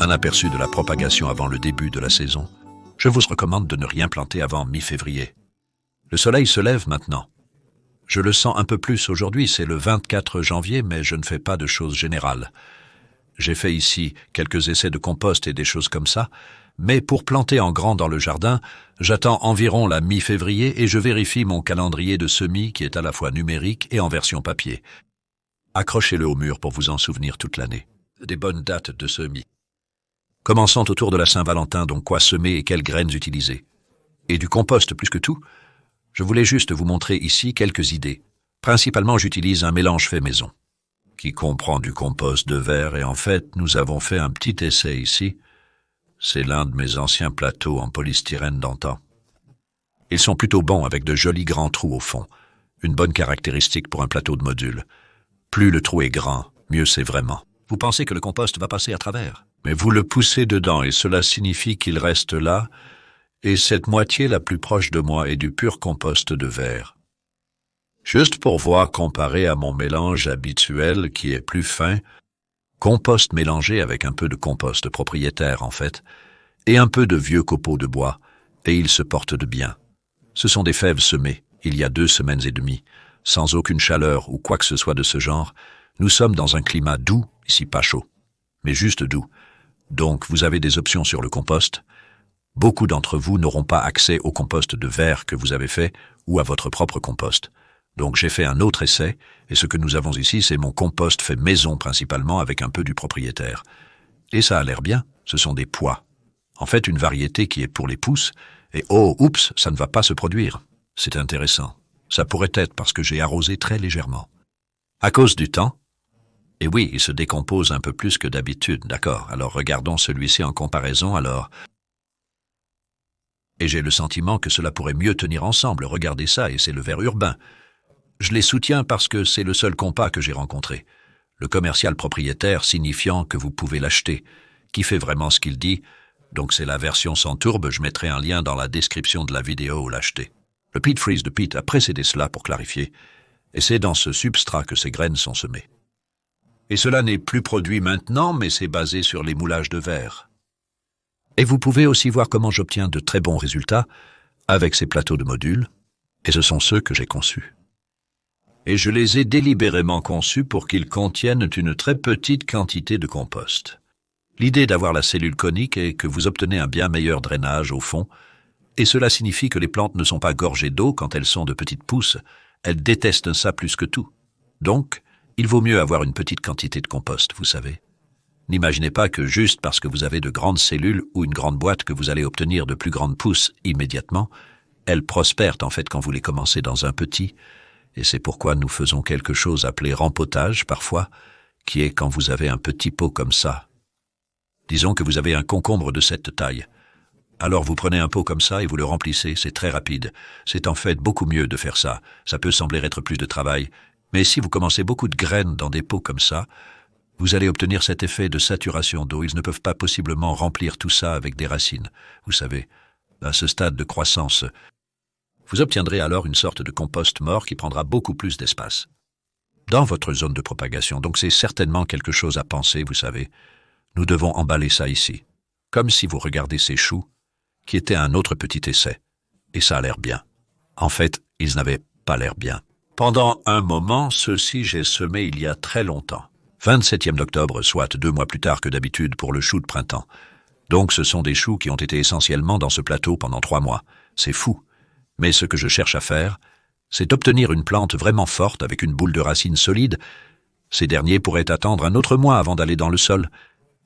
un aperçu de la propagation avant le début de la saison. Je vous recommande de ne rien planter avant mi-février. Le soleil se lève maintenant. Je le sens un peu plus aujourd'hui, c'est le 24 janvier, mais je ne fais pas de choses générales. J'ai fait ici quelques essais de compost et des choses comme ça, mais pour planter en grand dans le jardin, j'attends environ la mi-février et je vérifie mon calendrier de semis qui est à la fois numérique et en version papier. Accrochez-le au mur pour vous en souvenir toute l'année. Des bonnes dates de semis. Commençons autour de la Saint-Valentin, donc quoi semer et quelles graines utiliser. Et du compost plus que tout. Je voulais juste vous montrer ici quelques idées. Principalement, j'utilise un mélange fait maison, qui comprend du compost de verre et en fait, nous avons fait un petit essai ici. C'est l'un de mes anciens plateaux en polystyrène d'antan. Ils sont plutôt bons avec de jolis grands trous au fond, une bonne caractéristique pour un plateau de module. Plus le trou est grand, mieux c'est vraiment. Vous pensez que le compost va passer à travers, mais vous le poussez dedans et cela signifie qu'il reste là, et cette moitié la plus proche de moi est du pur compost de verre. Juste pour voir comparé à mon mélange habituel qui est plus fin, compost mélangé avec un peu de compost propriétaire en fait, et un peu de vieux copeaux de bois, et il se porte de bien. Ce sont des fèves semées, il y a 2 semaines et demie, sans aucune chaleur ou quoi que ce soit de ce genre. Nous sommes dans un climat doux, ici pas chaud, mais juste doux. Donc vous avez des options sur le compost. Beaucoup d'entre vous n'auront pas accès au compost de verre que vous avez fait ou à votre propre compost. Donc j'ai fait un autre essai, et ce que nous avons ici, c'est mon compost fait maison principalement avec un peu du propriétaire. Et ça a l'air bien, ce sont des pois. En fait, une variété qui est pour les pousses, et oh, oups, ça ne va pas se produire. C'est intéressant. Ça pourrait être parce que j'ai arrosé très légèrement. À cause du temps, et oui, il se décompose un peu plus que d'habitude, d'accord. Alors regardons celui-ci en comparaison, alors. Et j'ai le sentiment que cela pourrait mieux tenir ensemble, regardez ça, et c'est le verre urbain. Je les soutiens parce que c'est le seul compas que j'ai rencontré. Le commercial propriétaire signifiant que vous pouvez l'acheter, qui fait vraiment ce qu'il dit, donc c'est la version sans tourbe, je mettrai un lien dans la description de la vidéo où l'acheter. Le Peat Freeze de Pete a précédé cela pour clarifier, et c'est dans ce substrat que ces graines sont semées. Et cela n'est plus produit maintenant, mais c'est basé sur les moulages de verre. Et vous pouvez aussi voir comment j'obtiens de très bons résultats avec ces plateaux de modules, et ce sont ceux que j'ai conçus. Et je les ai délibérément conçus pour qu'ils contiennent une très petite quantité de compost. L'idée d'avoir la cellule conique est que vous obtenez un bien meilleur drainage au fond, et cela signifie que les plantes ne sont pas gorgées d'eau quand elles sont de petites pousses, elles détestent ça plus que tout. Donc, il vaut mieux avoir une petite quantité de compost, vous savez. N'imaginez pas que juste parce que vous avez de grandes cellules ou une grande boîte que vous allez obtenir de plus grandes pousses immédiatement. Elles prospèrent en fait quand vous les commencez dans un petit, et c'est pourquoi nous faisons quelque chose appelé rempotage parfois, qui est quand vous avez un petit pot comme ça. Disons que vous avez un concombre de cette taille. Alors vous prenez un pot comme ça et vous le remplissez, c'est très rapide. C'est en fait beaucoup mieux de faire ça. Ça peut sembler être plus de travail, mais si vous commencez beaucoup de graines dans des pots comme ça, vous allez obtenir cet effet de saturation d'eau. Ils ne peuvent pas possiblement remplir tout ça avec des racines. Vous savez, à ce stade de croissance, vous obtiendrez alors une sorte de compost mort qui prendra beaucoup plus d'espace dans votre zone de propagation. Donc c'est certainement quelque chose à penser, vous savez. Nous devons emballer ça ici, comme si vous regardez ces choux, qui étaient un autre petit essai. Et ça a l'air bien. En fait, ils n'avaient pas l'air bien. Pendant un moment, ceux-ci j'ai semé il y a très longtemps. 27e d'octobre, soit 2 mois plus tard que d'habitude pour le chou de printemps. Donc ce sont des choux qui ont été essentiellement dans ce plateau pendant 3 mois. C'est fou. Mais ce que je cherche à faire, c'est obtenir une plante vraiment forte avec une boule de racines solide. Ces derniers pourraient attendre un autre mois avant d'aller dans le sol.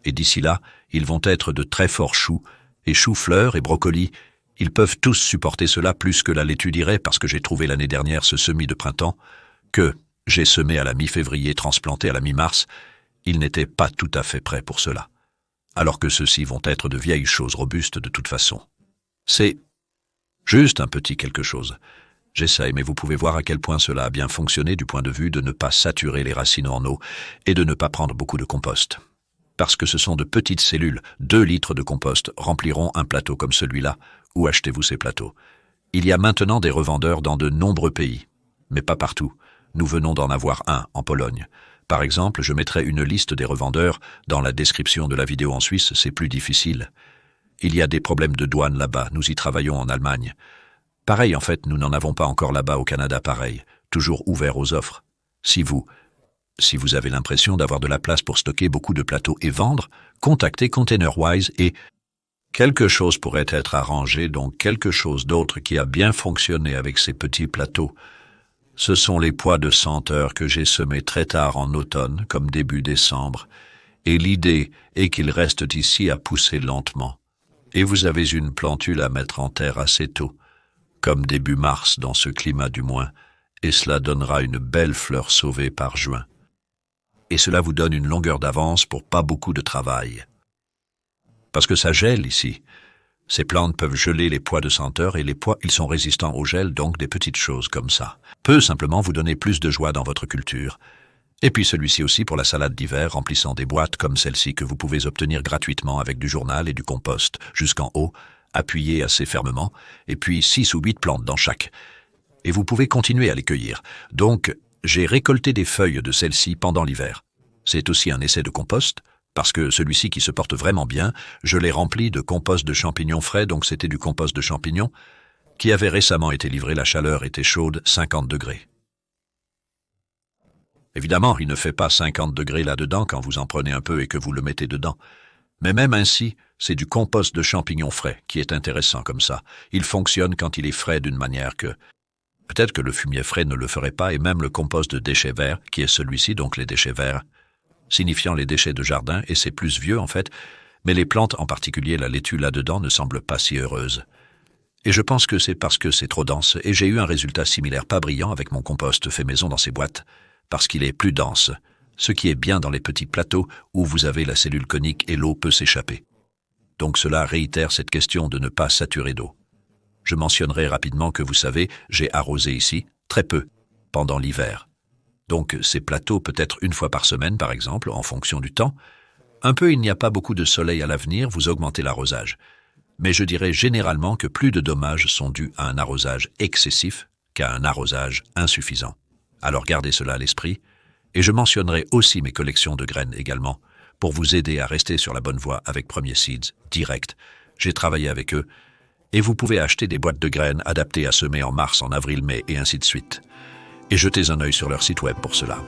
Et d'ici là, ils vont être de très forts choux. Et choux-fleurs et brocolis, ils peuvent tous supporter cela plus que la laitue dirait parce que j'ai trouvé l'année dernière ce semis de printemps que j'ai semé à la mi-février, transplanté à la mi-mars. Ils n'étaient pas tout à fait prêts pour cela. Alors que ceux-ci vont être de vieilles choses robustes de toute façon. C'est juste un petit quelque chose. J'essaye, mais vous pouvez voir à quel point cela a bien fonctionné du point de vue de ne pas saturer les racines en eau et de ne pas prendre beaucoup de compost. Parce que ce sont de petites cellules, 2 litres de compost rempliront un plateau comme celui-là. Où achetez-vous ces plateaux? Il y a maintenant des revendeurs dans de nombreux pays, mais pas partout. Nous venons d'en avoir un en Pologne. Par exemple, je mettrai une liste des revendeurs dans la description de la vidéo. En Suisse, c'est plus difficile. Il y a des problèmes de douane là-bas, nous y travaillons en Allemagne. Pareil, en fait, nous n'en avons pas encore là-bas au Canada, pareil, toujours ouvert aux offres. Si vous avez l'impression d'avoir de la place pour stocker beaucoup de plateaux et vendre, contactez ContainerWise et quelque chose pourrait être arrangé, donc quelque chose d'autre qui a bien fonctionné avec ces petits plateaux. Ce sont les pois de senteur que j'ai semés très tard en automne, comme début décembre, et l'idée est qu'ils restent ici à pousser lentement. Et vous avez une plantule à mettre en terre assez tôt, comme début mars dans ce climat du moins, et cela donnera une belle fleur sauvée par juin. Et cela vous donne une longueur d'avance pour pas beaucoup de travail. Parce que ça gèle ici. Ces plantes peuvent geler les pois de senteur et les pois, ils sont résistants au gel, donc des petites choses comme ça peut simplement vous donner plus de joie dans votre culture. Et puis celui-ci aussi pour la salade d'hiver, remplissant des boîtes comme celle-ci que vous pouvez obtenir gratuitement avec du journal et du compost jusqu'en haut, appuyé assez fermement, et puis 6 ou 8 plantes dans chaque. Et vous pouvez continuer à les cueillir. Donc, j'ai récolté des feuilles de celle-ci pendant l'hiver. C'est aussi un essai de compost, parce que celui-ci qui se porte vraiment bien, je l'ai rempli de compost de champignons frais, donc c'était du compost de champignons, qui avait récemment été livré, la chaleur était chaude, 50 degrés. Évidemment, il ne fait pas 50 degrés là-dedans quand vous en prenez un peu et que vous le mettez dedans. Mais même ainsi, c'est du compost de champignons frais, qui est intéressant comme ça. Il fonctionne quand il est frais d'une manière que... Peut-être que le fumier frais ne le ferait pas, et même le compost de déchets verts, qui est celui-ci, donc les déchets verts, signifiant les déchets de jardin, et c'est plus vieux en fait, mais les plantes, en particulier la laitue là-dedans, ne semblent pas si heureuses. Et je pense que c'est parce que c'est trop dense, et j'ai eu un résultat similaire pas brillant avec mon compost fait maison dans ces boîtes, parce qu'il est plus dense, ce qui est bien dans les petits plateaux où vous avez la cellule conique et l'eau peut s'échapper. Donc cela réitère cette question de ne pas saturer d'eau. Je mentionnerai rapidement que vous savez, j'ai arrosé ici, très peu, pendant l'hiver. Donc ces plateaux peut-être une fois par semaine par exemple, en fonction du temps. Un peu il n'y a pas beaucoup de soleil à l'avenir, vous augmentez l'arrosage. Mais je dirais généralement que plus de dommages sont dus à un arrosage excessif qu'à un arrosage insuffisant. Alors gardez cela à l'esprit, et je mentionnerai aussi mes collections de graines également, pour vous aider à rester sur la bonne voie avec Premier Seeds, direct. J'ai travaillé avec eux, et vous pouvez acheter des boîtes de graines adaptées à semer en mars, en avril, mai, et ainsi de suite. Et jetez un œil sur leur site web pour cela.